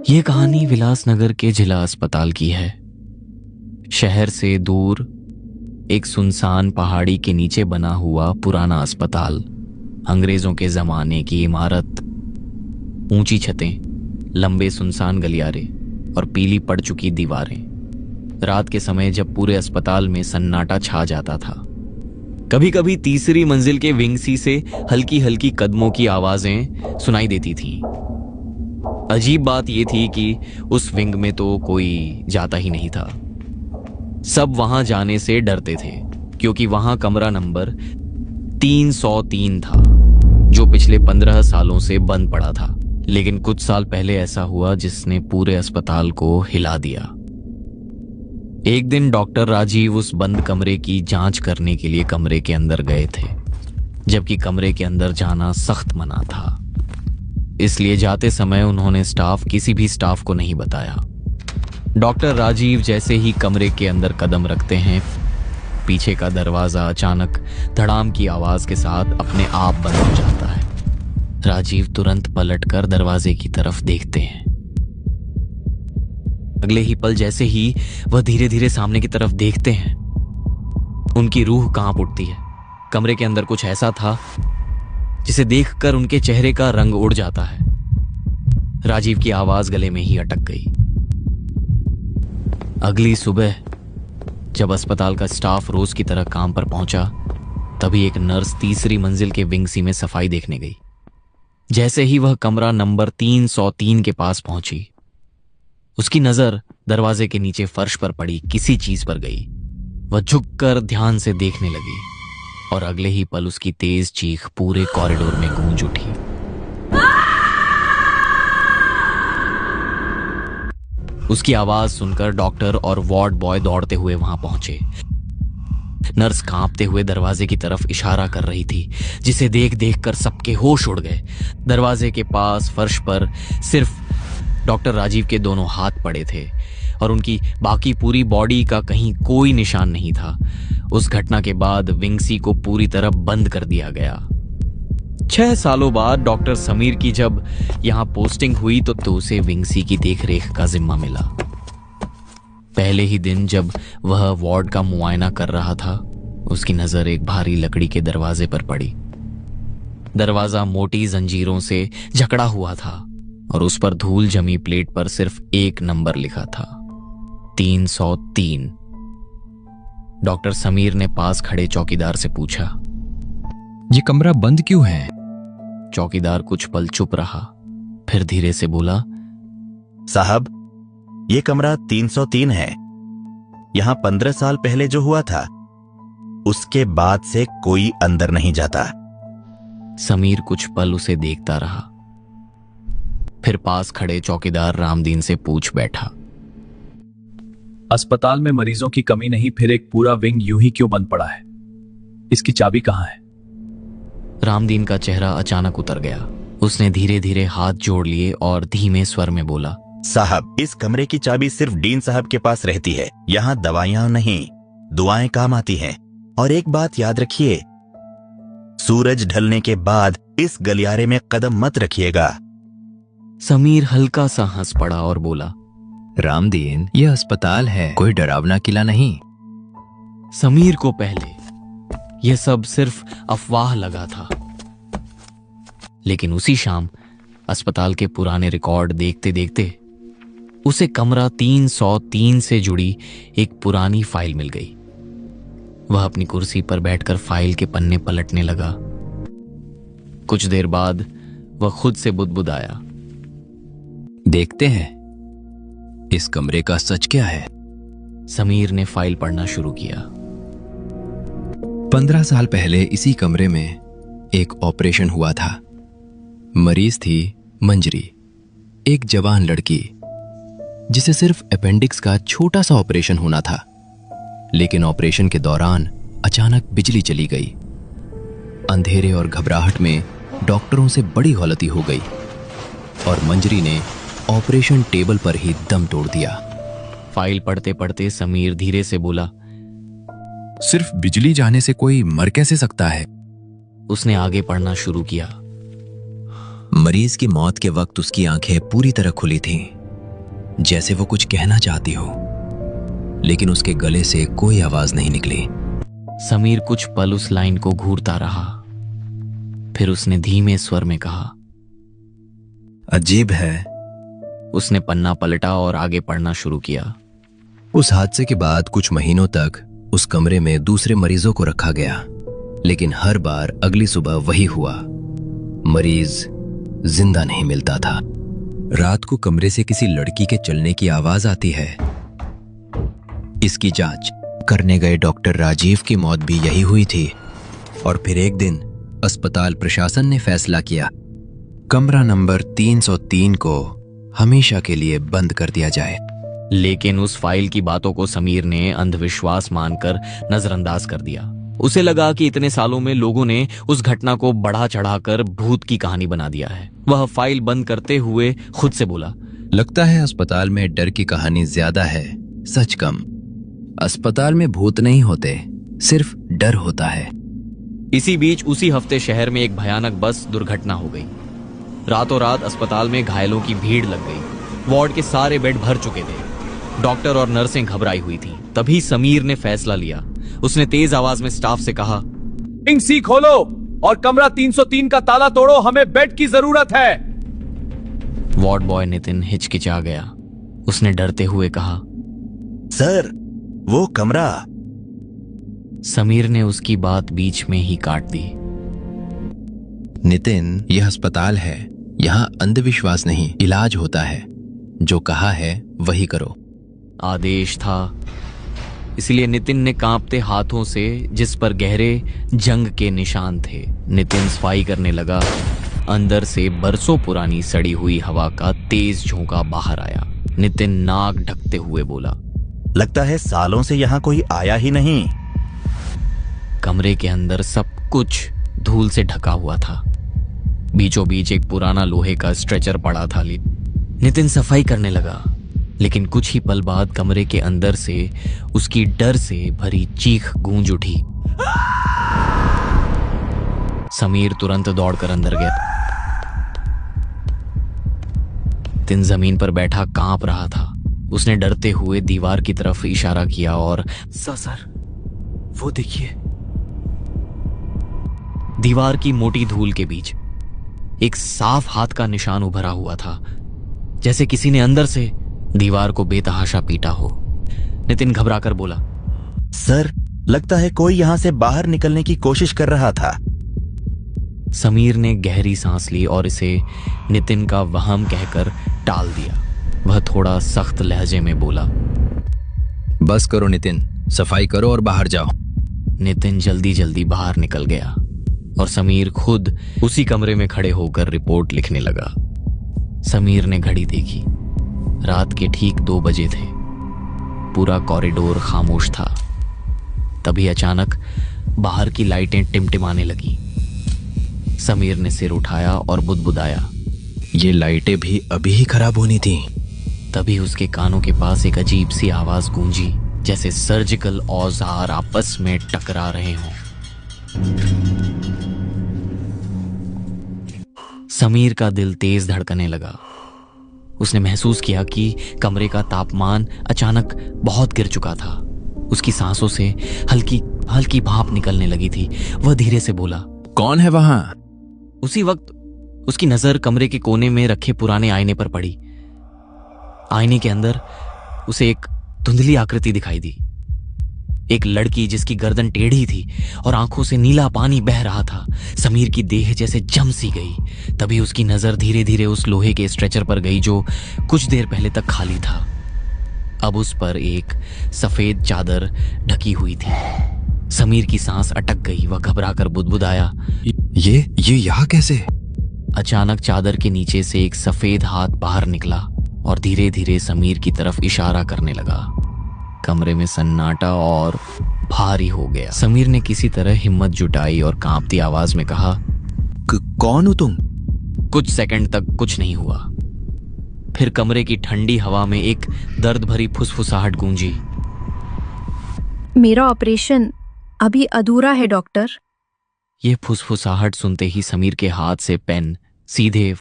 ये कहानी विलासनगर के जिला अस्पताल की है। शहर से दूर एक सुनसान पहाड़ी के नीचे बना हुआ पुराना अस्पताल, अंग्रेजों के जमाने की इमारत, ऊंची छतें, लंबे सुनसान गलियारे और पीली पड़ चुकी दीवारें। रात के समय जब पूरे अस्पताल में सन्नाटा छा जाता था, कभी कभी तीसरी मंजिल के विंग सी से हल्की हल्की कदमों की आवाजें सुनाई देती थीं। अजीब बात यह थी कि उस विंग में तो कोई जाता ही नहीं था। सब वहां जाने से डरते थे क्योंकि वहां कमरा नंबर 303 था, जो पिछले 15 सालों से बंद पड़ा था। लेकिन कुछ साल पहले ऐसा हुआ जिसने पूरे अस्पताल को हिला दिया। एक दिन डॉक्टर राजीव उस बंद कमरे की जांच करने के लिए कमरे के अंदर गए थे, जबकि कमरे के अंदर जाना सख्त मना था। इसलिए जाते समय उन्होंने किसी भी स्टाफ को नहीं बताया। डॉक्टर राजीव जैसे ही कमरे के अंदर कदम रखते हैं, पीछे का दरवाजा अचानक धड़ाम की आवाज के साथ अपने आप बंद हो जाता है। राजीव तुरंत पलटकर दरवाजे की तरफ देखते हैं। अगले ही पल जैसे ही वह धीरे धीरे सामने की तरफ देखते हैं, उनकी रूह कांप उठती है। कमरे के अंदर कुछ ऐसा था जिसे देखकर उनके चेहरे का रंग उड़ जाता है। राजीव की आवाज गले में ही अटक गई। अगली सुबह जब अस्पताल का स्टाफ रोज की तरह काम पर पहुंचा, तभी एक नर्स तीसरी मंजिल के विंग सी में सफाई देखने गई। जैसे ही वह कमरा नंबर 303 के पास पहुंची, उसकी नजर दरवाजे के नीचे फर्श पर पड़ी किसी चीज पर गई। वह झुककर ध्यान से देखने लगी और अगले ही पल उसकी तेज चीख पूरे कॉरिडोर में गूंज उठी। उसकी आवाज सुनकर डॉक्टर और वार्ड बॉय दौड़ते हुए वहां पहुंचे। नर्स कांपते हुए दरवाजे की तरफ इशारा कर रही थी, जिसे देख देख कर सबके होश उड़ गए। दरवाजे के पास फर्श पर सिर्फ डॉक्टर राजीव के दोनों हाथ पड़े थे और उनकी बाकी पूरी बॉडी का कहीं कोई निशान नहीं था। उस घटना के बाद विंग सी को पूरी तरह बंद कर दिया गया। 6 सालों बाद डॉक्टर समीर की जब यहां पोस्टिंग हुई तो उसे विंग सी की देखरेख का जिम्मा मिला। पहले ही दिन जब वह वार्ड का मुआयना कर रहा था, उसकी नजर एक भारी लकड़ी के दरवाजे पर पड़ी। दरवाजा मोटी जंजीरों से जकड़ा हुआ था और उस पर धूल जमी प्लेट पर सिर्फ एक नंबर लिखा था, 303। डॉक्टर समीर ने पास खड़े चौकीदार से पूछा, ये कमरा बंद क्यों है? चौकीदार कुछ पल चुप रहा, फिर धीरे से बोला, साहब, ये कमरा 303 है। यहां 15 साल पहले जो हुआ था, उसके बाद से कोई अंदर नहीं जाता। समीर कुछ पल उसे देखता रहा, फिर पास खड़े चौकीदार रामदीन से पूछ बैठा, अस्पताल में मरीजों की कमी नहीं, फिर एक पूरा विंग यूं ही क्यों बंद पड़ा है? इसकी चाबी कहां है? रामदीन का चेहरा अचानक उतर गया। उसने धीरे धीरे हाथ जोड़ लिए और धीमे स्वर में बोला, साहब, इस कमरे की चाबी सिर्फ डीन साहब के पास रहती है। यहाँ दवाइयां नहीं, दुआएं काम आती हैं। और एक बात याद रखिए, सूरज ढलने के बाद इस गलियारे में कदम मत रखिएगा। समीर हल्का सा हंस पड़ा और बोला, रामदीन, यह अस्पताल है, कोई डरावना किला नहीं। समीर को पहले यह सब सिर्फ अफवाह लगा था, लेकिन उसी शाम अस्पताल के पुराने रिकॉर्ड देखते देखते उसे कमरा 303 से जुड़ी एक पुरानी फाइल मिल गई। वह अपनी कुर्सी पर बैठकर फाइल के पन्ने पलटने लगा। कुछ देर बाद वह खुद से बुदबुदाया, देखते हैं इस कमरे का सच क्या है। समीर ने फाइल पढ़ना शुरू किया। 15 साल पहले इसी कमरे में एक ऑपरेशन हुआ था। मरीज थी मंजरी, एक जवान लड़की जिसे सिर्फ अपेंडिक्स का छोटा सा ऑपरेशन होना था। लेकिन ऑपरेशन के दौरान अचानक बिजली चली गई। अंधेरे और घबराहट में डॉक्टरों से बड़ी गलती हो गई और मंजरी ने ऑपरेशन टेबल पर ही दम तोड़ दिया। फाइल पढ़ते पढ़ते समीर धीरे से बोला, सिर्फ बिजली जाने से कोई मर कैसे सकता है? उसने आगे पढ़ना शुरू किया। मरीज की मौत के वक्त उसकी आंखें पूरी तरह खुली थीं, जैसे वो कुछ कहना चाहती हो, लेकिन उसके गले से कोई आवाज नहीं निकली। समीर कुछ पल उस लाइन को घूरता रहा, फिर उसने धीमे स्वर में कहा, अजीब है। उसने पन्ना पलटा और आगे पढ़ना शुरू किया। उस हादसे के बाद कुछ महीनों तक उस कमरे में दूसरे मरीजों को रखा गया, लेकिन हर बार अगली सुबह वही हुआ, मरीज जिंदा नहीं मिलता था। रात को कमरे से किसी लड़की के चलने की आवाज आती है। इसकी जांच करने गए डॉक्टर राजीव की मौत भी यही हुई थी। और फिर एक दिन अस्पताल प्रशासन ने फैसला किया, कमरा नंबर 303 को हमेशा के लिए बंद कर दिया जाए। लेकिन उस फाइल की बातों को समीर ने अंधविश्वास मानकर नजरअंदाज कर दिया। उसे लगा कि इतने सालों में लोगों ने उस घटना को बढ़ा चढ़ाकर भूत की कहानी बना दिया है। वह फाइल बंद करते हुए खुद से बोला, लगता है अस्पताल में डर की कहानी ज्यादा है, सच कम। अस्पताल में भूत नहीं होते, सिर्फ डर होता है। इसी बीच उसी हफ्ते शहर में एक भयानक बस दुर्घटना हो गई। रातों रात अस्पताल में घायलों की भीड़ लग गई। वार्ड के सारे बेड भर चुके थे। डॉक्टर और नर्सें घबराई हुई थी। तभी समीर ने फैसला लिया। उसने तेज आवाज में स्टाफ से कहा, विंग सी खोलो और कमरा 303 का ताला तोड़ो, हमें बेड की जरूरत है। वार्ड बॉय नितिन हिचकिचा गया। उसने डरते हुए कहा, सर, वो कमरा। समीर ने उसकी बात बीच में ही काट दी। नितिन, यह अस्पताल है, यहाँ अंधविश्वास नहीं, इलाज होता है। जो कहा है वही करो। आदेश था, इसलिए नितिन ने कांपते हाथों से, जिस पर गहरे जंग के निशान थे, नितिन सफाई करने लगा। अंदर से बरसों पुरानी सड़ी हुई हवा का तेज झोंका बाहर आया। नितिन नाक ढकते हुए बोला, लगता है सालों से यहाँ कोई आया ही नहीं। कमरे के अंदर सब कुछ धूल से ढका हुआ था। बीचों बीच एक पुराना लोहे का स्ट्रेचर पड़ा था। नितिन सफाई करने लगा, लेकिन कुछ ही पल बाद कमरे के अंदर से उसकी डर से भरी चीख गूंज उठी। समीर तुरंत दौड़कर अंदर गया। नितिन जमीन पर बैठा कांप रहा था। उसने डरते हुए दीवार की तरफ इशारा किया और सर, वो देखिए। दीवार की मोटी धूल के बीच एक साफ हाथ का निशान उभरा हुआ था, जैसे किसी ने अंदर से दीवार को बेतहाशा पीटा हो। नितिन घबराकर बोला, सर, लगता है कोई यहां से बाहर निकलने की कोशिश कर रहा था। समीर ने गहरी सांस ली और इसे नितिन का वहम कहकर टाल दिया। वह थोड़ा सख्त लहजे में बोला, बस करो नितिन, सफाई करो और बाहर जाओ। नितिन जल्दी जल्दी बाहर निकल गया और समीर खुद उसी कमरे में खड़े होकर रिपोर्ट लिखने लगा। समीर ने घड़ी देखी। रात के ठीक 2 बजे थे। पूरा कॉरिडोर खामोश था। तभी अचानक बाहर की लाइटें टिमटिमाने लगी। समीर ने सिर उठाया और बुदबुदाया, ये लाइटें भी अभी ही खराब होनी थी। तभी उसके कानों के पास एक अजीब सी आवाज गूंजी, जैसे सर्जिकल औजार आपस में टकरा रहे हों। समीर का दिल तेज धड़कने लगा। उसने महसूस किया कि कमरे का तापमान अचानक बहुत गिर चुका था। उसकी सांसों से हल्की हल्की भाप निकलने लगी थी। वह धीरे से बोला, कौन है वहां? उसी वक्त उसकी नजर कमरे के कोने में रखे पुराने आईने पर पड़ी। आईने के अंदर उसे एक धुंधली आकृति दिखाई दी। एक लड़की जिसकी गर्दन टेढ़ी थी और आंखों से नीला पानी बह रहा था। समीर की देह जैसे जम सी गई। तभी उसकी नजर धीरे धीरे उस लोहे के स्ट्रेचर पर गई जो कुछ देर पहले तक खाली था। अब उस पर एक सफेद चादर ढकी हुई थी। समीर की सांस अटक गई। वह घबराकर बुदबुदाया, ये यहाँ कैसे? अचानक चादर के नीचे से एक सफेद हाथ बाहर निकला और धीरे धीरे समीर की तरफ इशारा करने लगा। कमरे में सन्नाटा और भारी हो गया। समीर ने किसी तरह हिम्मत जुटाई और कांपती आवाज में कहा, कौन हो तुम? कुछ सेकंड तक कुछ नहीं हुआ। फिर कमरे की ठंडी हवा में एक दर्द भरी फुसफुसाहट गूंजी। मेरा ऑपरेशन अभी अधूरा है डॉक्टर। यह फुसफुसाहट सुनते ही समीर के हाथ से पेन सीधे